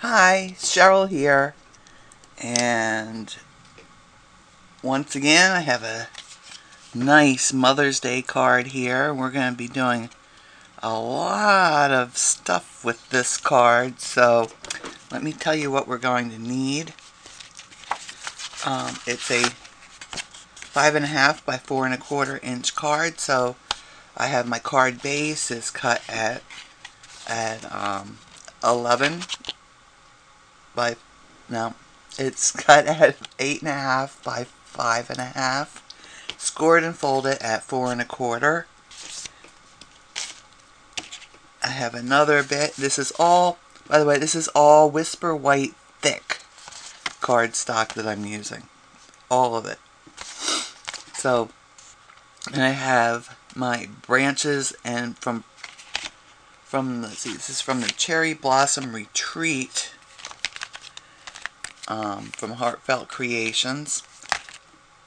Hi, Cheryl here, and once again I have a nice Mother's Day card here. We're going to be doing a lot of stuff with this card, so let me tell you what we're going to need. It's a 5.5 by 4.25 inch card, so I have my card base is cut at 11 by no, it's cut at 8.5 by 5.5, scored and folded at 4.25. I have another bit. This is all, by the way, this is all Whisper White thick cardstock that I'm using, all of it. So, and I have my branches and from let's see, this is from the Cherry Blossom Retreat. From Heartfelt Creations.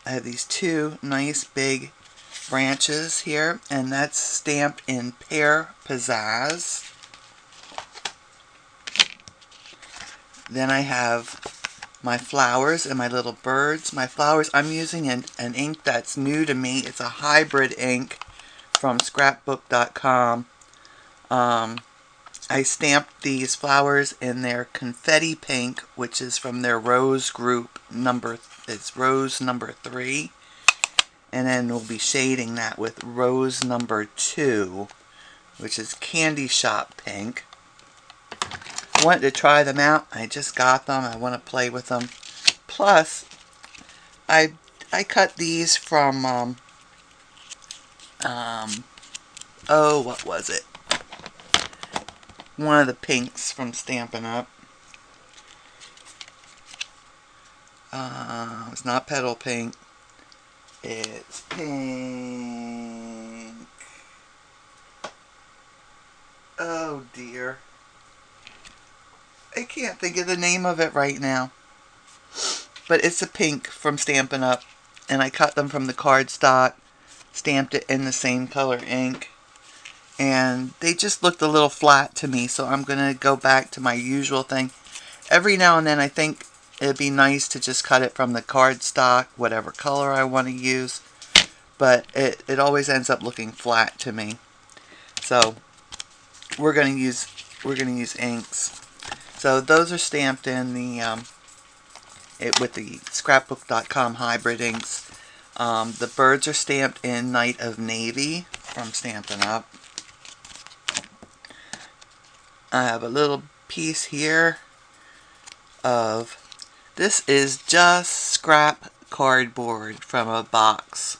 I have these two nice big branches here, and that's stamped in Pear Pizzaz. Then I have my flowers and my little birds. My flowers, I'm using an ink that's new to me. It's a hybrid ink from scrapbook.com. I stamped these flowers in their Confetti pink, which is from their Rose group number. It's Rose number 3, and then we'll be shading that with Rose number 2, which is Candy Shop pink. I wanted to try them out. I just got them. I want to play with them. Plus, I cut these from oh, what was it? One of the pinks from Stampin' Up. It's not petal pink. It's pink. Oh dear. I can't think of the name of it right now. But it's a pink from Stampin' Up. And I cut them from the cardstock. Stamped it in the same color ink. And they just looked a little flat to me, so I'm going to go back to my usual thing. Every now and then I think it'd be nice to just cut it from the cardstock, whatever color I want to use, but it always ends up looking flat to me. So we're going to use inks. So those are stamped in the with the scrapbook.com hybrid inks. The birds are stamped in Night of Navy from Stampin' Up. I have a little piece here of, this is just scrap cardboard from a box,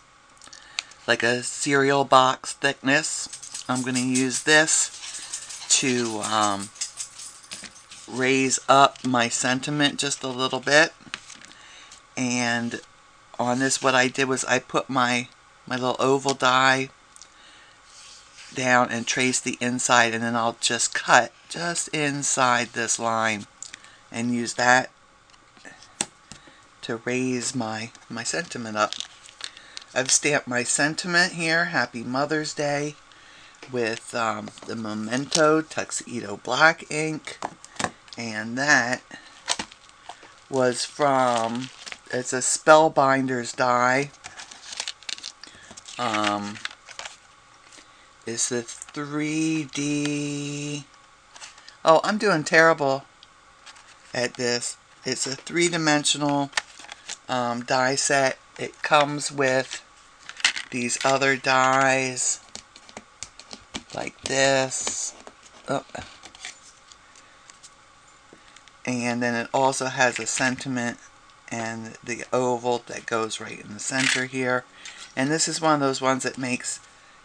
like a cereal box thickness. I'm going to use this to raise up my sentiment just a little bit. And on this, what I did was I put my little oval die down and trace the inside, and then I'll just cut just inside this line and use that to raise my sentiment up. I've stamped my sentiment here, Happy Mother's Day, with the Memento Tuxedo black ink, and that was from, it's a Spellbinders die. It's the 3D... Oh, I'm doing terrible at this. It's a 3-dimensional die set. It comes with these other dies like this. Oh. And then it also has a sentiment and the oval that goes right in the center here. And this is one of those ones that makes,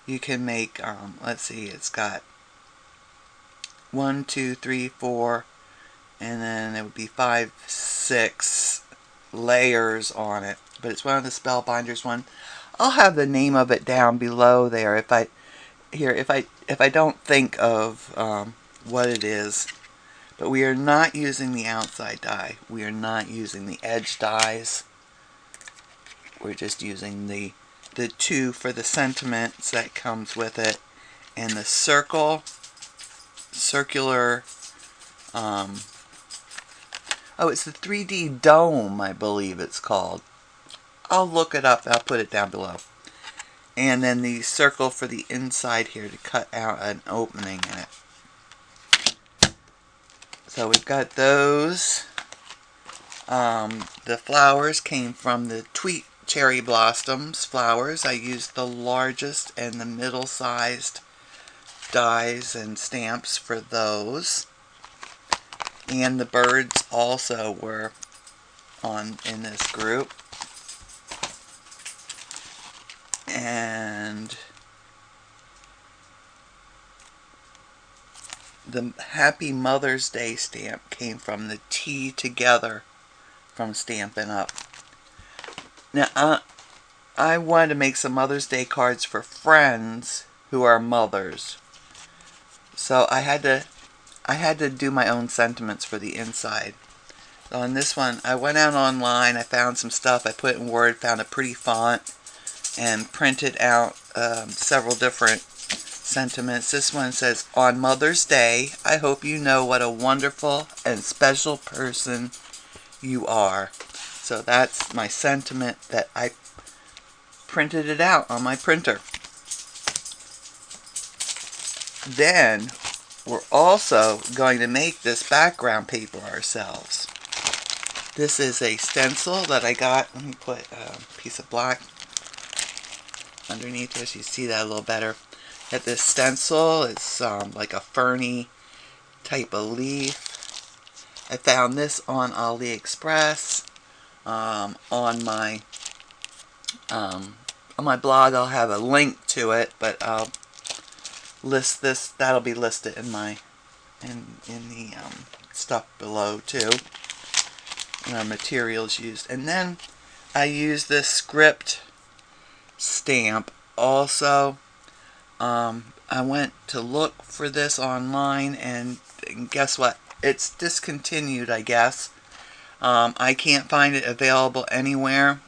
you can make, let's see, it's got 1, 2, 3, 4, and then it would be 5, 6 layers on it. But it's one of the Spellbinders one. I'll have the name of it down below there if I don't think of what it is. But we are not using the outside die. We are not using the edge dies. We're just using the 2 for the sentiments that comes with it, and the circular Oh, it's the 3D Dome, I believe it's called. I'll look it up. I'll put it down below. And then the circle for the inside here to cut out an opening in it. So we've got those. The flowers came from the Tweet Cherry Blossoms flowers. I used the largest and the middle-sized dies and stamps for those. And the birds also were in this group. And the Happy Mother's Day stamp came from the Tea Together from Stampin' Up. Now, I wanted to make some Mother's Day cards for friends who are mothers. So I had to do my own sentiments for the inside. So on this one, I went out online, I found some stuff, I put it in Word, found a pretty font, and printed out several different sentiments. This one says, "On Mother's Day, I hope you know what a wonderful and special person you are." So that's my sentiment that I printed it out on my printer. Then we're also going to make this background paper ourselves. This is a stencil that I got. Let me put a piece of black underneath here so you see that a little better. That this stencil is like a ferny type of leaf. I found this on AliExpress. On my blog I'll have a link to it, but I'll list this. That'll be listed in the stuff below too. And our materials used. And then I use this script stamp also. I went to look for this online, and guess what? It's discontinued, I guess. I can't find it available anywhere.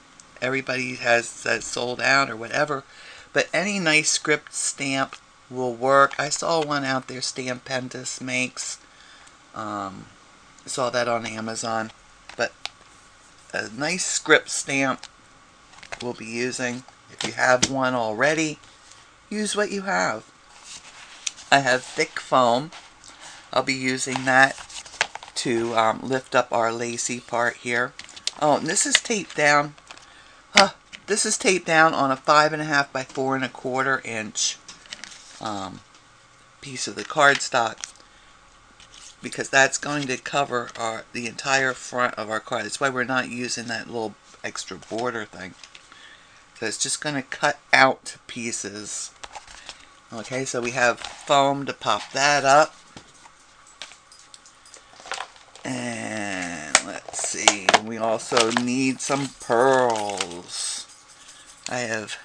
Everybody has said sold out or whatever. But any nice script stamp will work. I saw one out there Stampentus makes. Saw that on Amazon. But a nice script stamp we'll be using. If you have one already, use what you have. I have thick foam. I'll be using that to lift up our lacy part here. Oh, and this is taped down. This is taped down on a 5.5 by 4.25 inch piece of the cardstock, because that's going to cover the entire front of our card. That's why we're not using that little extra border thing. So it's just going to cut out to pieces. Okay, so we have foam to pop that up. And let's see, we also need some pearls. I have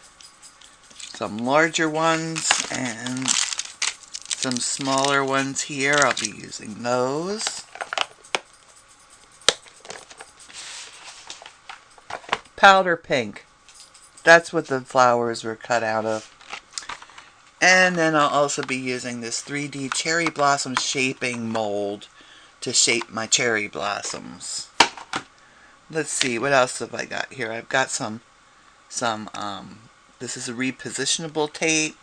some larger ones and some smaller ones here. I'll be using those. Powder pink. That's what the flowers were cut out of. And then I'll also be using this 3D cherry blossom shaping mold to shape my cherry blossoms. Let's see, what else have I got here? I've got some this is a repositionable tape.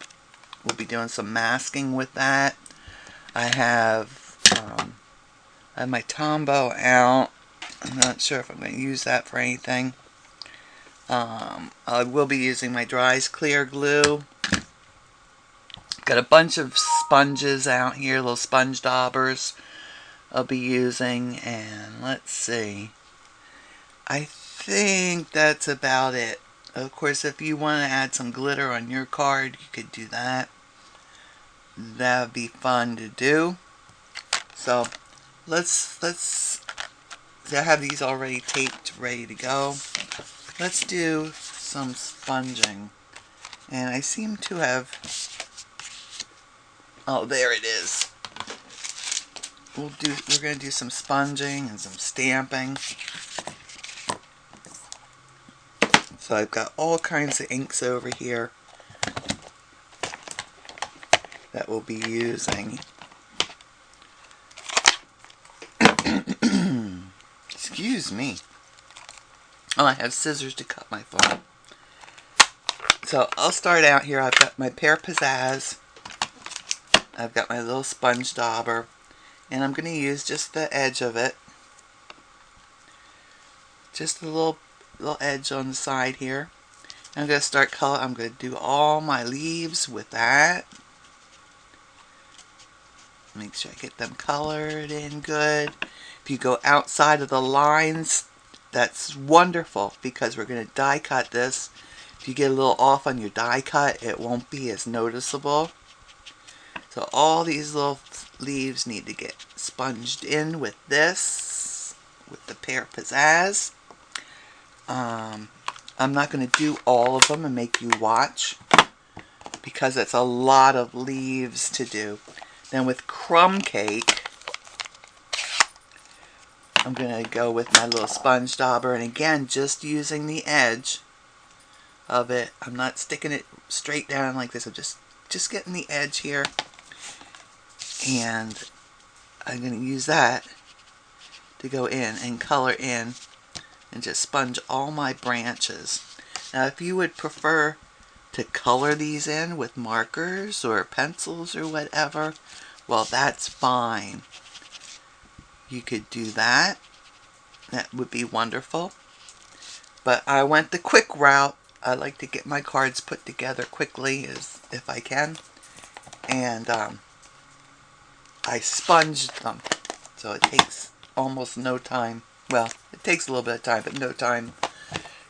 We'll be doing some masking with that. I have my Tombow out. I'm not sure if I'm going to use that for anything. I will be using my Dries Clear Glue. Got a bunch of sponges out here, little sponge daubers I'll be using, and let's see. I think that's about it. Of course, if you want to add some glitter on your card, you could do that. That would be fun to do. So let's I have these already taped, ready to go. Let's do some sponging. And I seem to have, oh, there it is. We're going to do some sponging and some stamping. So I've got all kinds of inks over here that we'll be using. Excuse me. Oh, I have scissors to cut my phone. So I'll start out here. I've got my Pear Pizzaz. I've got my little sponge dauber. And I'm going to use just the edge of it. Just a little edge on the side here. I'm going to start color. I'm going to do all my leaves with that. Make sure I get them colored in good. If you go outside of the lines, that's wonderful because we're going to die cut this. If you get a little off on your die cut, it won't be as noticeable. So all these little leaves need to get sponged in with this, with the Pear Pizzaz. I'm not going to do all of them and make you watch because it's a lot of leaves to do. Then with crumb cake, I'm going to go with my little sponge dauber, and again, just using the edge of it. I'm not sticking it straight down like this. I'm just getting the edge here, and I'm going to use that to go in and color in and just sponge all my branches. Now, if you would prefer to color these in with markers or pencils or whatever, well, that's fine. You could do that. That would be wonderful. But I went the quick route. I like to get my cards put together quickly if I can. And I sponged them. So it takes almost no time. Well, it takes a little bit of time, but no time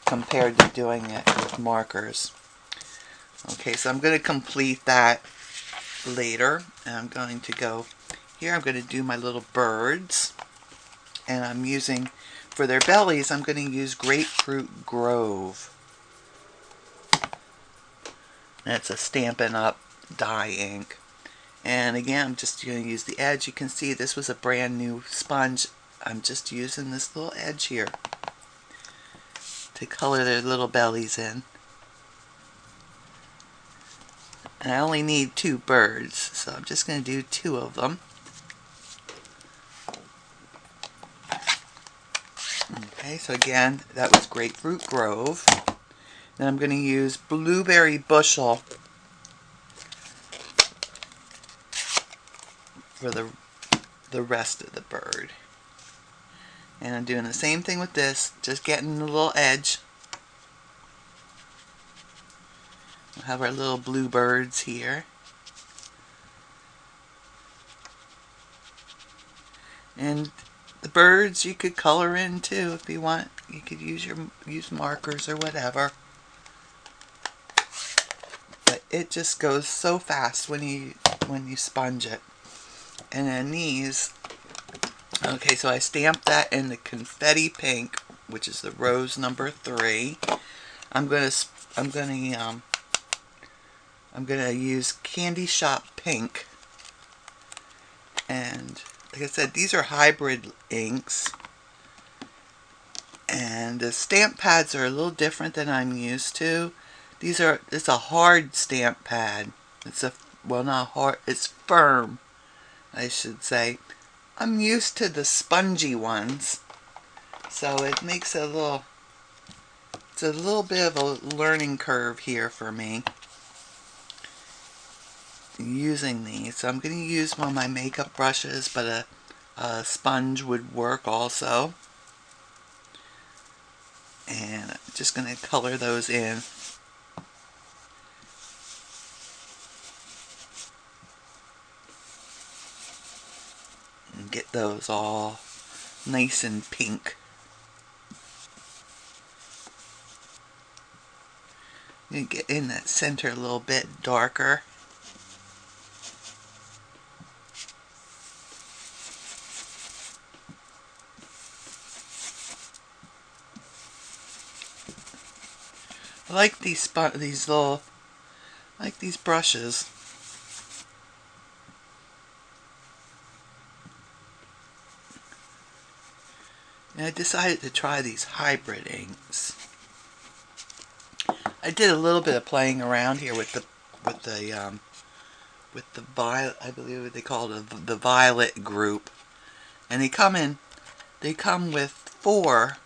compared to doing it with markers. Okay, so I'm going to complete that later. And I'm going to go here. I'm going to do my little birds. And I'm using, for their bellies, I'm going to use Grapefruit Grove. That's a Stampin' Up dye ink. And again, I'm just going to use the edge. You can see this was a brand new sponge. I'm just using this little edge here to color their little bellies in. And I only need 2 birds, so I'm just going to do 2 of them. Okay, so again, that was Grapefruit Grove. Then I'm going to use Blueberry Bushel for the rest of the bird. And I'm doing the same thing with this, just getting the little edge. We'll have our little blue birds here. And the birds you could color in too if you want. You could use markers or whatever. But it just goes so fast when you sponge it. And then these, okay, so I stamped that in the Confetti pink, which is the rose number 3. I'm gonna use Candy Shop Pink. And like I said, these are hybrid inks. And the stamp pads are a little different than I'm used to. It's a hard stamp pad. Well, not hard, it's firm, I should say. I'm used to the spongy ones, so it makes it's a little bit of a learning curve here for me using these. So I'm going to use one of my makeup brushes, but a sponge would work also. And I'm just going to color those in. And get those all nice and pink. I'm going to get in that center a little bit darker. I like these brushes. And I decided to try these hybrid inks. I did a little bit of playing around here with the violet, I believe they call it the violet group, and they come with 4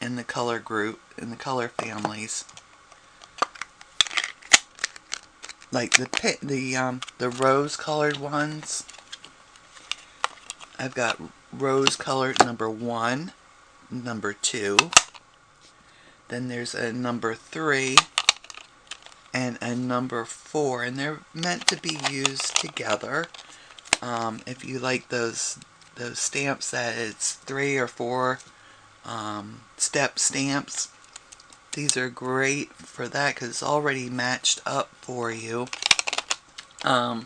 in the color group, in the color families. Like the rose colored ones. I've got rose colored number 1, number 2. Then there's a number 3 and a number 4, and they're meant to be used together. If you like those stamps that it's 3 or 4 step stamps, these are great for that because it's already matched up for you. Yeah,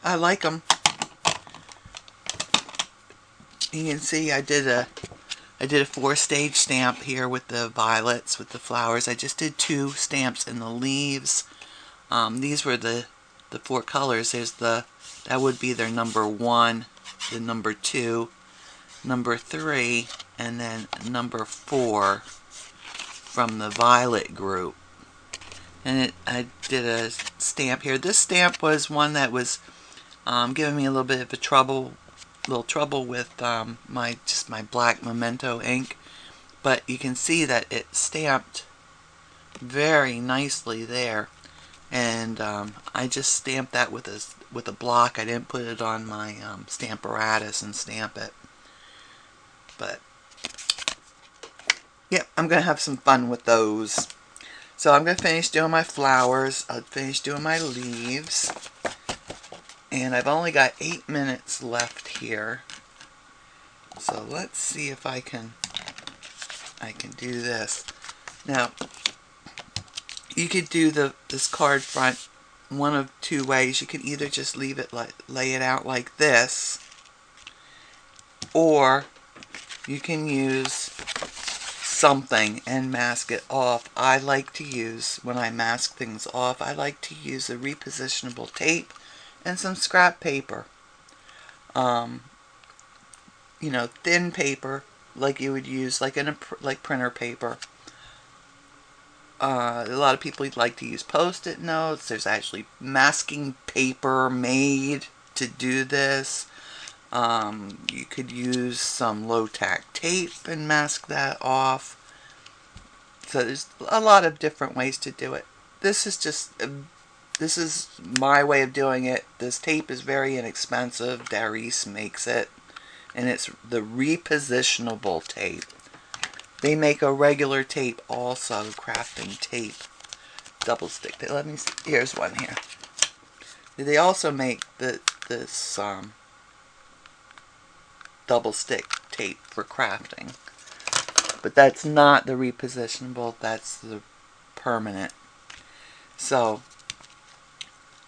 I like them. You can see I did a 4-stage stamp here with the violets, with the flowers. I just did 2 stamps in the leaves. These were the 4 colors. There's that would be their number 1, the number 2, number 3, and then number 4 from the violet group. And I did a stamp here. This stamp was one that was giving me a little bit of trouble with my black Memento ink, but you can see that it stamped very nicely there, and I just stamped that with a block. I didn't put it on my Stamparatus and stamp it. But yeah, I'm gonna have some fun with those. So I'm gonna finish doing my flowers. I'll finish doing my leaves. And I've only got 8 minutes left here. So let's see if I can do this. Now, you could do this card front one of 2 ways. You can either just leave it lay it out like this, or you can use something and mask it off. I like to use, when I mask things off, I like to use a repositionable tape and some scrap paper. You know, thin paper, like you would use like printer paper. A lot of people like to use Post-it notes. There's actually masking paper made to do this. You could use some low-tack tape and mask that off. So there's a lot of different ways to do it. This is my way of doing it. This tape is very inexpensive. Darice makes it, and it's the repositionable tape. They make a regular tape also, crafting tape, double stick. Let me see. Here's one here. They also make this double stick tape for crafting, but that's not the repositionable. That's the permanent. So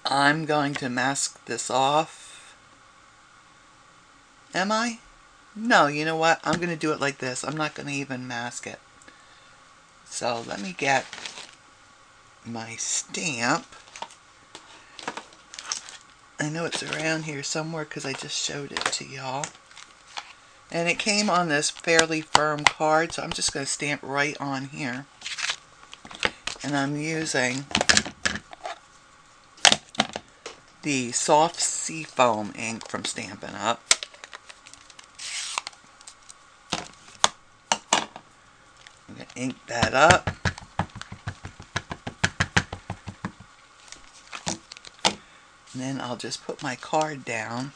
I'm going to mask this off. Am I? No, you know what? I'm going to do it like this. I'm not going to even mask it. So let me get my stamp. I know it's around here somewhere because I just showed it to y'all. And it came on this fairly firm card, so I'm just going to stamp right on here. And I'm using the soft seafoam ink from Stampin' Up. I'm going to ink that up. And then I'll just put my card down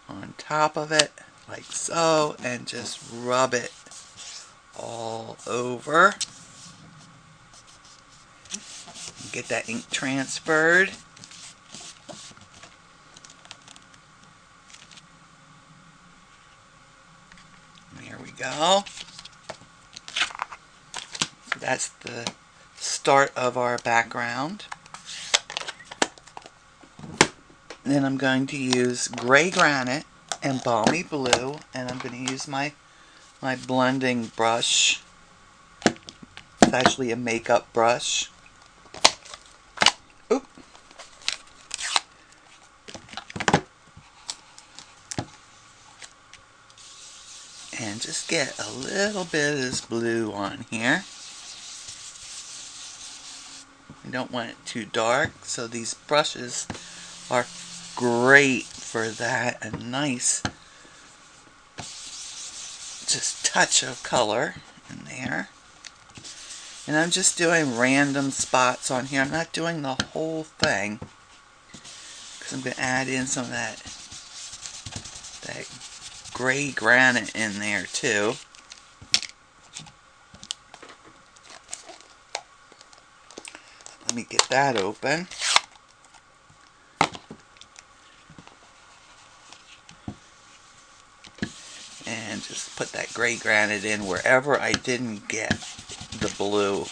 on top of it, like so, and just rub it all over. Get that ink transferred. There we go. So that's the start of our background. Then I'm going to use gray granite and balmy blue, and I'm going to use my blending brush. It's actually a makeup brush. Oop. And just get a little bit of this blue on here. I don't want it too dark, so these brushes are great for that. A nice just touch of color in there. And I'm just doing random spots on here. I'm not doing the whole thing, because I'm going to add in some of that gray granite in there too. Let me get that open. And just put that gray granite in wherever I didn't get the blue.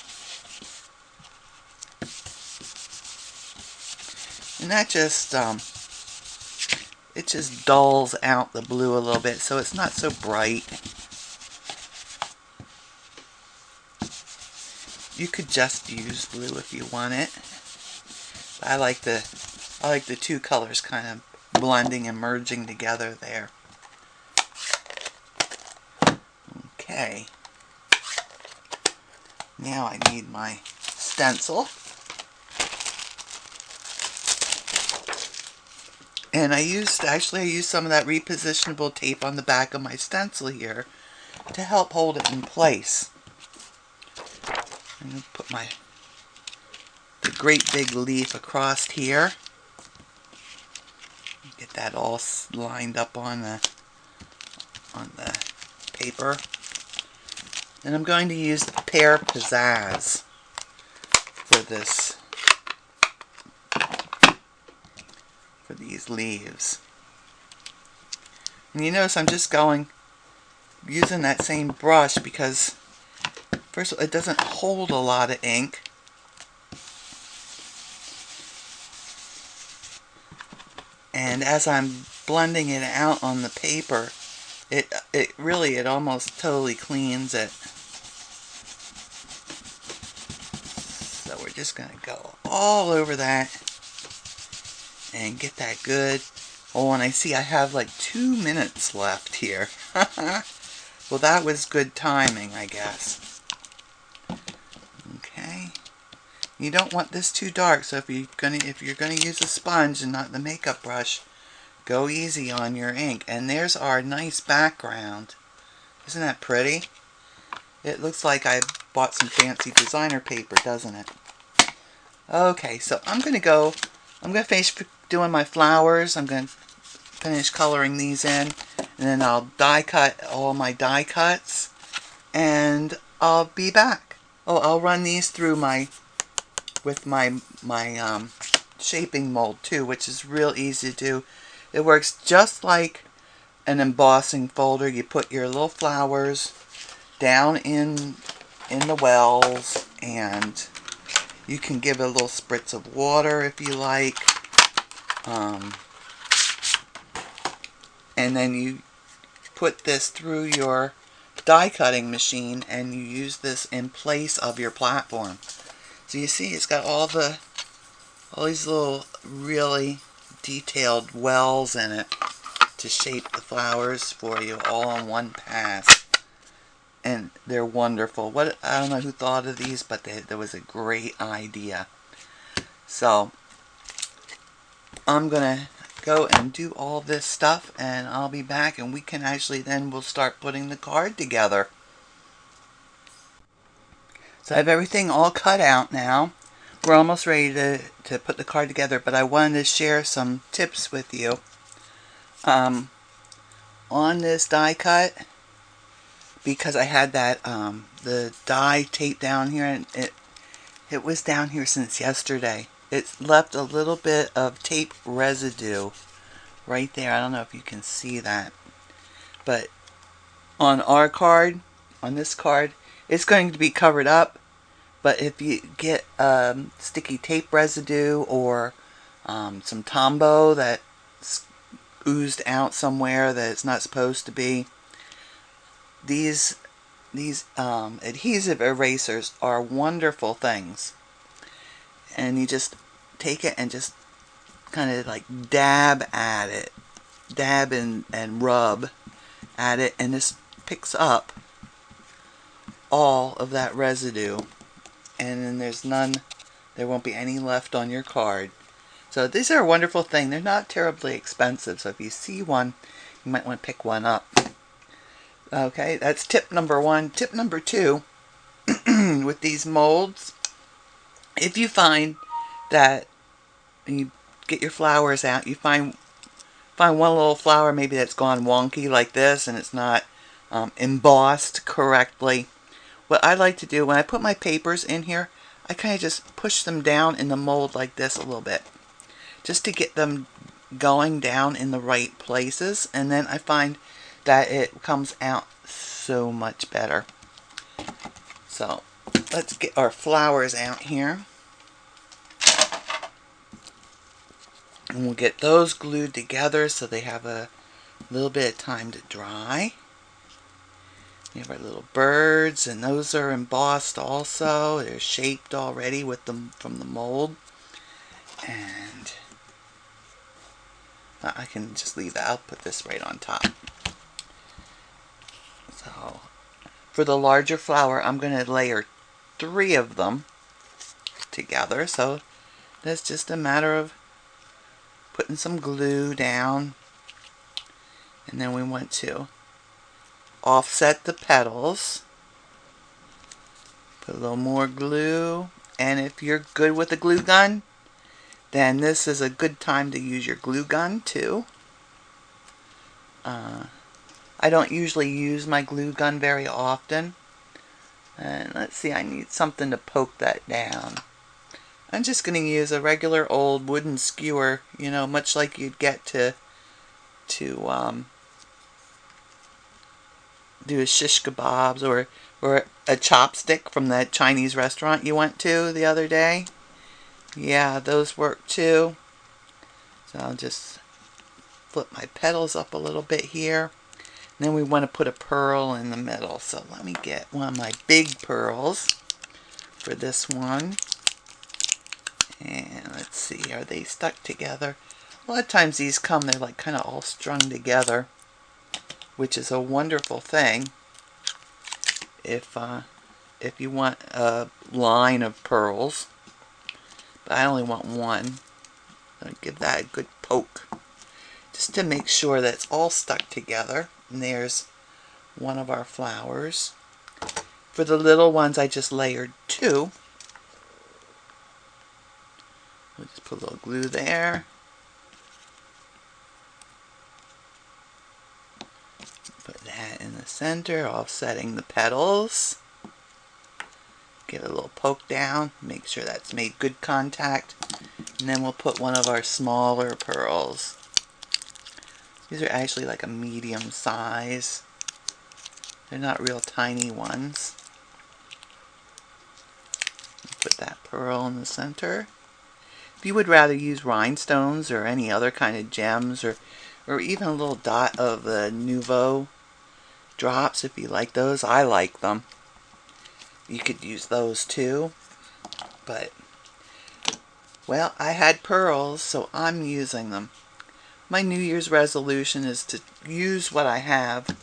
And that just, it just dulls out the blue a little bit, so it's not so bright. You could just use blue if you want it. I like the two colors kind of blending and merging together there. Okay. Now I need my stencil. And I used some of that repositionable tape on the back of my stencil here to help hold it in place. I'm going to put the great big leaf across here. Get that all lined up on the paper. And I'm going to use the Pear Pizzaz for this, for these leaves. And you notice I'm just using that same brush because first of all, it doesn't hold a lot of ink. And as I'm blending it out on the paper, it almost totally cleans it. So we're just going to go all over that and get that good. Oh, and I see I have like 2 minutes left here. Well, that was good timing, I guess. Okay. You don't want this too dark, so if you're gonna use a sponge and not the makeup brush, go easy on your ink. And there's our nice background. Isn't that pretty? It looks like I bought some fancy designer paper, doesn't it? Okay, so I'm gonna finish doing my flowers. I'm gonna finish coloring these in, and then I'll die cut all my die cuts, and I'll be back. Oh, I'll run these through with my shaping mold too, which is real easy to do. It works just like an embossing folder. You put your little flowers down in the wells, and you can give it a little spritz of water if you like. And then you put this through your die cutting machine, and you use this in place of your platform. So you see it's got all these little really detailed wells in it to shape the flowers for you all on one pass. And they're wonderful. I don't know who thought of these, but there was a great idea. So I'm gonna go and do all this stuff, and I'll be back, and we'll start putting the card together. So I have everything all cut out now. We're almost ready to put the card together, but I wanted to share some tips with you. On this die cut, because I had that the die taped down here, and it was down here since yesterday. It's left a little bit of tape residue right there. I don't know if you can see that, but on our card, on this card, it's going to be covered up. But if you get sticky tape residue or some Tombow that's oozed out somewhere that it's not supposed to be, these adhesive erasers are wonderful things. And you just take it and just kind of like dab at it, dab and rub at it, and this picks up all of that residue, and then there won't be any left on your card. So these are a wonderful thing. They're not terribly expensive, so if you see one, you might want to pick one up. Okay, that's tip number one. Tip number two, with these molds, if you find that you get your flowers out, you find one little flower maybe that's gone wonky like this and it's not embossed correctly. What I like to do when I put my papers in here, I kind of just push them down in the mold like this a little bit, just to get them going down in the right places, and then I find that it comes out so much better. So let's get our flowers out here, and we'll get those glued together so they have a little bit of time to dry. We have our little birds, and those are embossed also. They're shaped already with them from the mold. And I can just leave that. I'll put this right on top. So for the larger flower, I'm going to layer 3 of them together. So that's just a matter of putting some glue down. And then we want to offset the petals. Put a little more glue. And if you're good with a glue gun, then this is a good time to use your glue gun too. I don't usually use my glue gun very often. And let's see, I need something to poke that down. I'm just going to use a regular old wooden skewer, you know, much like you'd get to do a shish kebabs, or a chopstick from that Chinese restaurant you went to the other day. Yeah, those work too. So I'll just flip my petals up a little bit here. And then we want to put a pearl in the middle. So let me get one of my big pearls for this one. And let's see, are they stuck together? A lot of times these come, they're like kind of all strung together, which is a wonderful thing if you want a line of pearls. But I only want one. I'll give that a good poke, just to make sure that it's all stuck together. And there's one of our flowers. For the little ones, I just layered 2. We'll just put a little glue there. Put that in the center, offsetting the petals. Give it a little poke down, make sure that's made good contact. And then we'll put one of our smaller pearls. These are actually like a medium size. They're not real tiny ones. Put that pearl in the center. If you would rather use rhinestones or any other kind of gems, or even a little dot of the Nouveau drops, if you like those, I like them. You could use those too. But, well, I had pearls, so I'm using them. My New Year's resolution is to use what I have,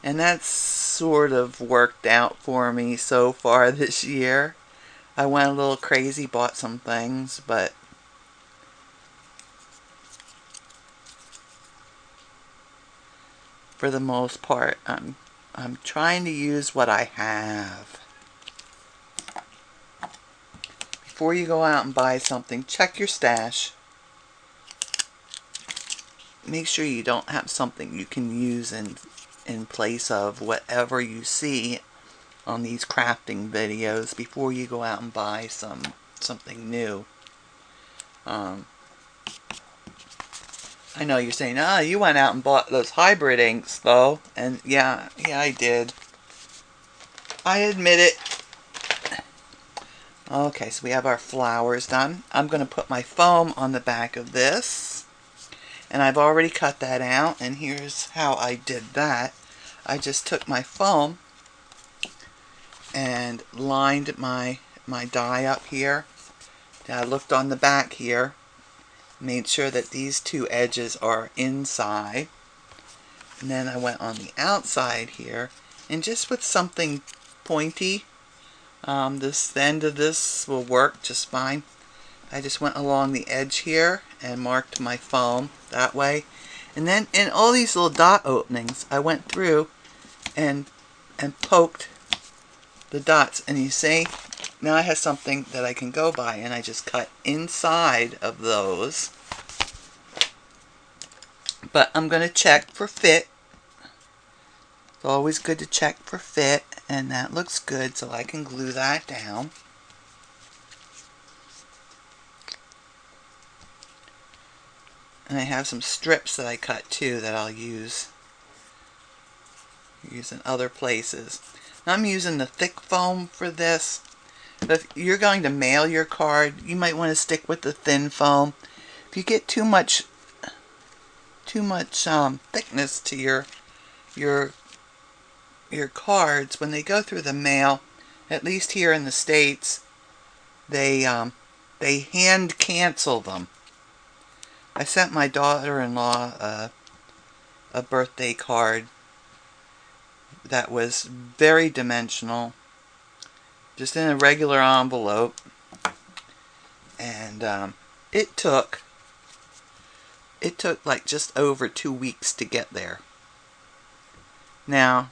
and that's sort of worked out for me so far this year. I went a little crazy, bought some things, but for the most part, I'm trying to use what I have. Before you go out and buy something, check your stash. Make sure you don't have something you can use in place of whatever you see on these crafting videos before you go out and buy something new. I know you're saying, you went out and bought those hybrid inks though, and yeah, I did. I admit it. Okay, so we have our flowers done. I'm going to put my foam on the back of this. And I've already cut that out, and here's how I did that. I just took my foam and lined my die up here. Then I looked on the back here, made sure that these 2 edges are inside. And then I went on the outside here, and just with something pointy, the end of this will work just fine. I just went along the edge here and marked my foam that way. And then in all these little dot openings, I went through and poked the dots. And you see, now I have something that I can go by, and I just cut inside of those. But I'm going to check for fit. It's always good to check for fit, and that looks good, so I can glue that down. And I have some strips that I cut too that I'll use in other places. Now I'm using the thick foam for this. But if you're going to mail your card, you might want to stick with the thin foam. If you get too much thickness to your cards, when they go through the mail, at least here in the States, they hand cancel them. I sent my daughter-in-law a birthday card that was very dimensional, just in a regular envelope, and it took like just over 2 weeks to get there. Now,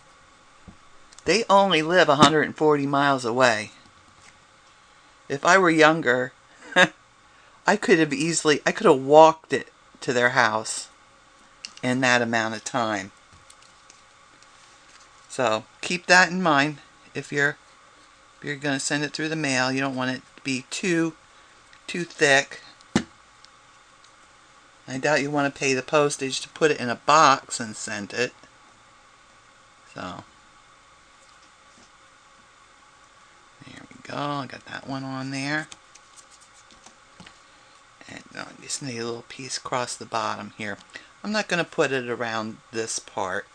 they only live 140 miles away. If I were younger, I could have walked it to their house in that amount of time. So keep that in mind. If you're going to send it through the mail, you don't want it to be too thick. I doubt you want to pay the postage to put it in a box and send it. So there we go. I got that one on there. And I just need a little piece across the bottom here. I'm not going to put it around this part.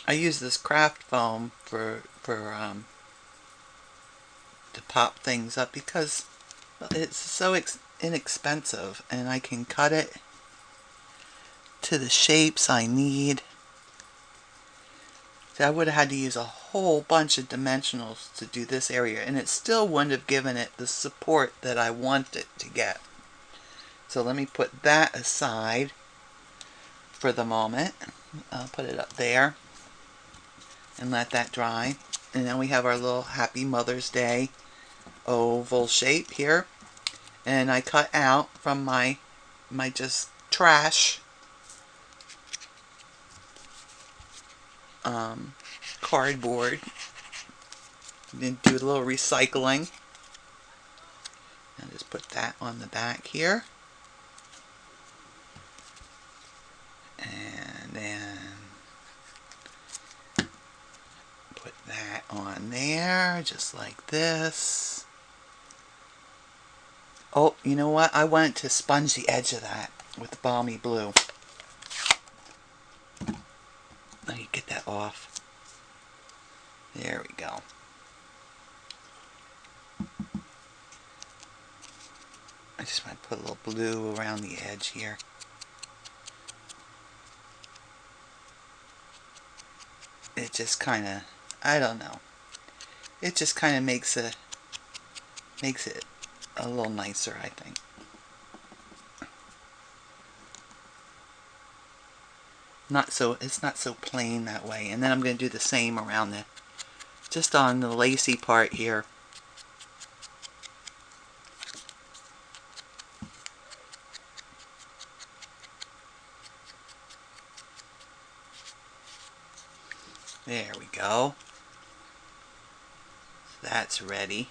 I use this craft foam to pop things up because it's so inexpensive, and I can cut it to the shapes I need. See, I would have had to use a whole bunch of dimensionals to do this area, and it still wouldn't have given it the support that I want it to get. So let me put that aside for the moment. I'll put it up there and let that dry. And then we have our little Happy Mother's Day oval shape here. And I cut out from my just trash cardboard. Then do a little recycling. And just put that on the back here. And then put that on there, just like this. Oh, you know what? I wanted to sponge the edge of that with the Balmy blue. Let me get that off. There we go. I just want to put a little blue around the edge here. It just kind of, I don't know. It just kind of makes it a little nicer, I think. It's not so plain that way. And then I'm going to do the same around just on the lacy part here. There we go. So that's ready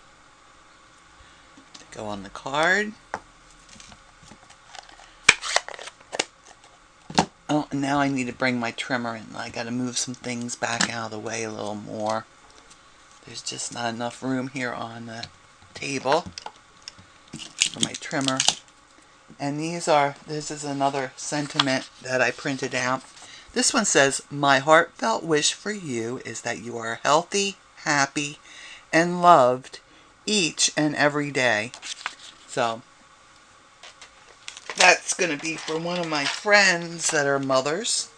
to go on the card. Oh, and now I need to bring my trimmer in. I got to move some things back out of the way a little more. There's just not enough room here on the table for my trimmer. And this is another sentiment that I printed out. This one says, "My heartfelt wish for you is that you are healthy, happy, and loved each and every day." So that's going to be for one of my friends that are mothers.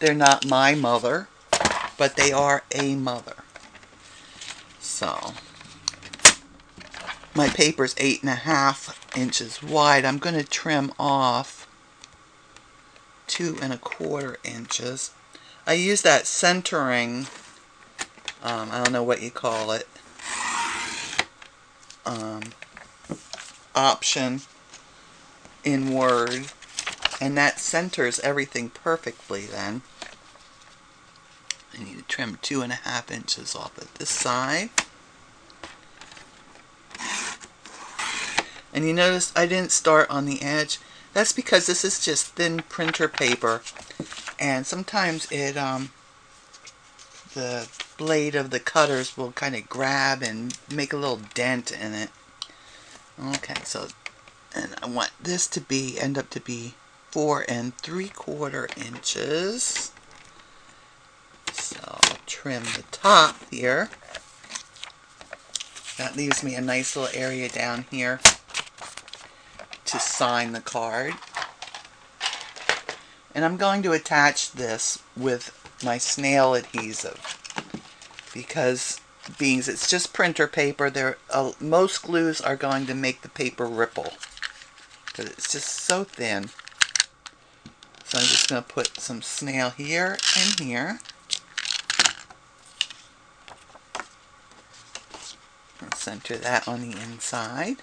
They're not my mother, but they are a mother. So my paper's 8.5 inches wide. I'm going to trim off 2 1/4 inches. I use that centering, I don't know what you call it, option in Word, and that centers everything perfectly then. I need to trim 2 1/2 inches off at this side. And you notice I didn't start on the edge. That's because this is just thin printer paper, and sometimes it the blade of the cutters will kind of grab and make a little dent in it. Okay, so and I want this to be end up to be 4 3/4 inches. So I'll trim the top here. That leaves me a nice little area down here to sign the card. And I'm going to attach this with my Snail Adhesive because it's just printer paper. Most glues are going to make the paper ripple because it's just so thin. So I'm just going to put some snail here and here. And center that on the inside.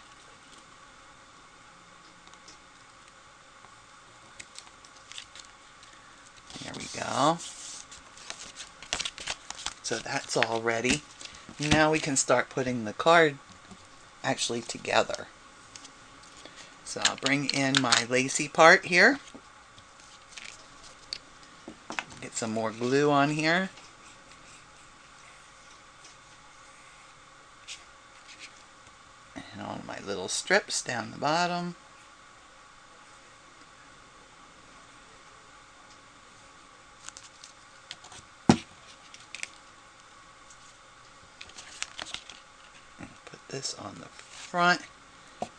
There we go. So that's all ready. Now we can start putting the card actually together. So I'll bring in my lacy part here. Get some more glue on here. And on my little strips down the bottom. This on the front,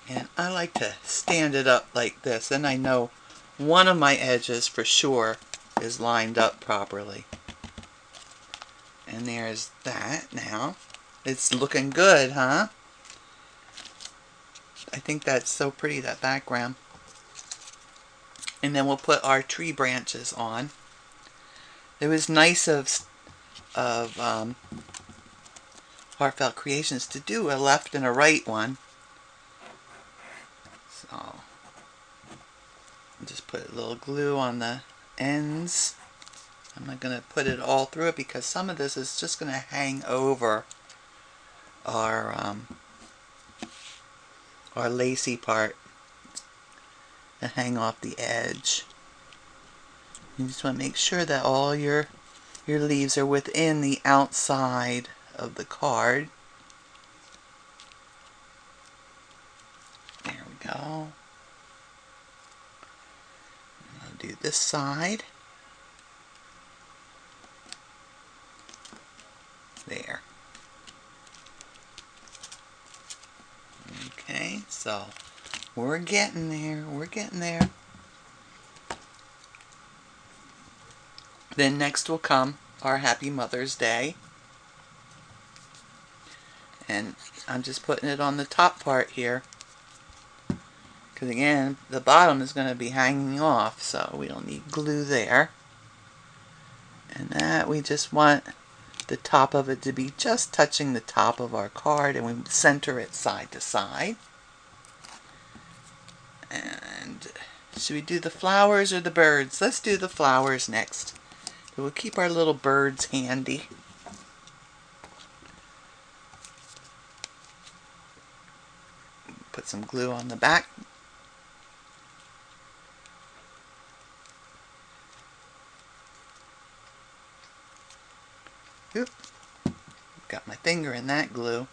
and I like to stand it up like this, and I know one of my edges for sure is lined up properly. And there's that. Now it's looking good, huh? I think that's so pretty, that background. And then we'll put our tree branches on. It was nice of Heartfelt Creations to do a left and a right one. So I'll just put a little glue on the ends. I'm not going to put it all through it because some of this is just going to hang over our lacy part and hang off the edge. You just want to make sure that all your leaves are within the outside of the card. There we go. And I'll do this side. There. Okay, so we're getting there. We're getting there. Then next will come our Happy Mother's Day. And I'm just putting it on the top part here. Because again, the bottom is going to be hanging off, so we don't need glue there. And that we just want the top of it to be just touching the top of our card, and we center it side to side. And should we do the flowers or the birds? Let's do the flowers next. We'll keep our little birds handy. Put some glue on the back. Oop. Got my finger in that glue.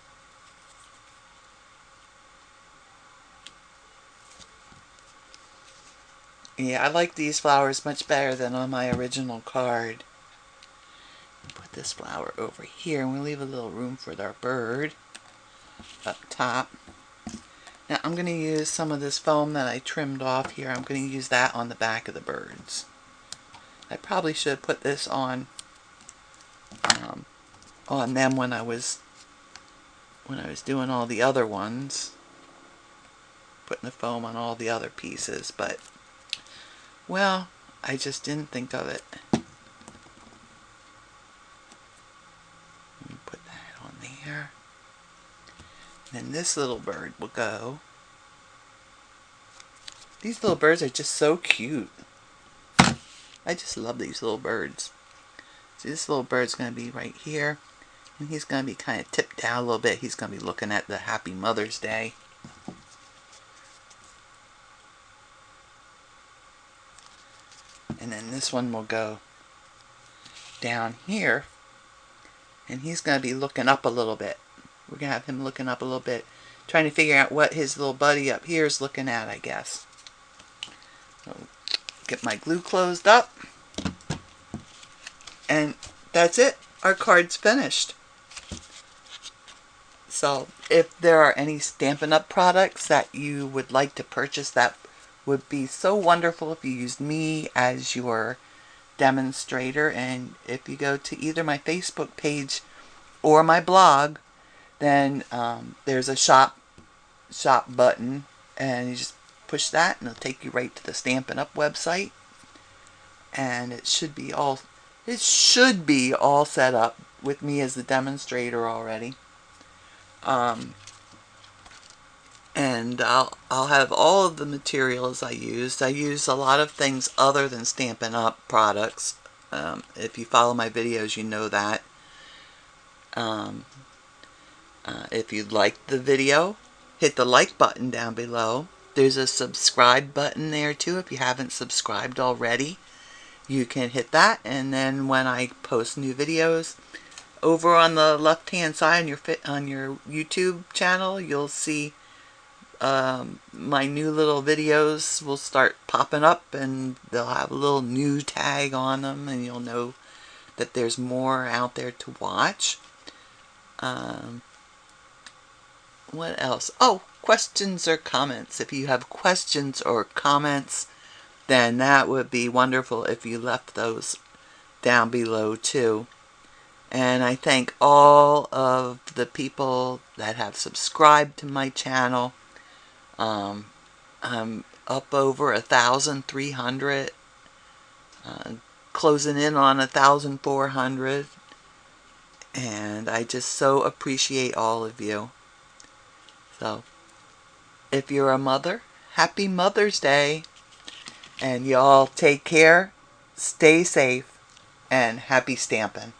Yeah, I like these flowers much better than on my original card. Put this flower over here, and we'll leave a little room for our bird up top. Now I'm going to use some of this foam that I trimmed off here. I'm going to use that on the back of the birds. I probably should have put this on them when I was doing all the other ones. putting the foam on all the other pieces, but, well, I just didn't think of it. Let me put that on there. Then this little bird will go. These little birds are just so cute. I just love these little birds. See, this little bird's going to be right here. And he's going to be kind of tipped down a little bit. He's going to be looking at the Happy Mother's Day. And then this one will go down here. And he's going to be looking up a little bit. We're going to have him looking up a little bit. Trying to figure out what his little buddy up here is looking at, I guess. So, get my glue closed up. And that's it. Our card's finished. So, if there are any Stampin' Up! Products that you would like to purchase, that would be so wonderful if you used me as your demonstrator. And if you go to either my Facebook page or my blog, then there's a shop button, and you just push that and it'll take you right to the Stampin' Up! Website. And it should be all set up with me as the demonstrator already. And I'll have all of the materials I used. I use a lot of things other than Stampin' Up! Products. If you follow my videos, you know that. If you liked the video, hit the like button down below. There's a subscribe button there too. If you haven't subscribed already, you can hit that, and then when I post new videos, over on the left hand side on your YouTube channel, you'll see my new little videos will start popping up, and they'll have a little new tag on them, and you'll know that there's more out there to watch. What else? Oh, questions or comments. If you have questions or comments, then that would be wonderful if you left those down below too. And I thank all of the people that have subscribed to my channel. I'm up over 1,300, closing in on 1,400, and I just so appreciate all of you. So, if you're a mother, happy Mother's Day, and y'all take care, stay safe, and happy stamping.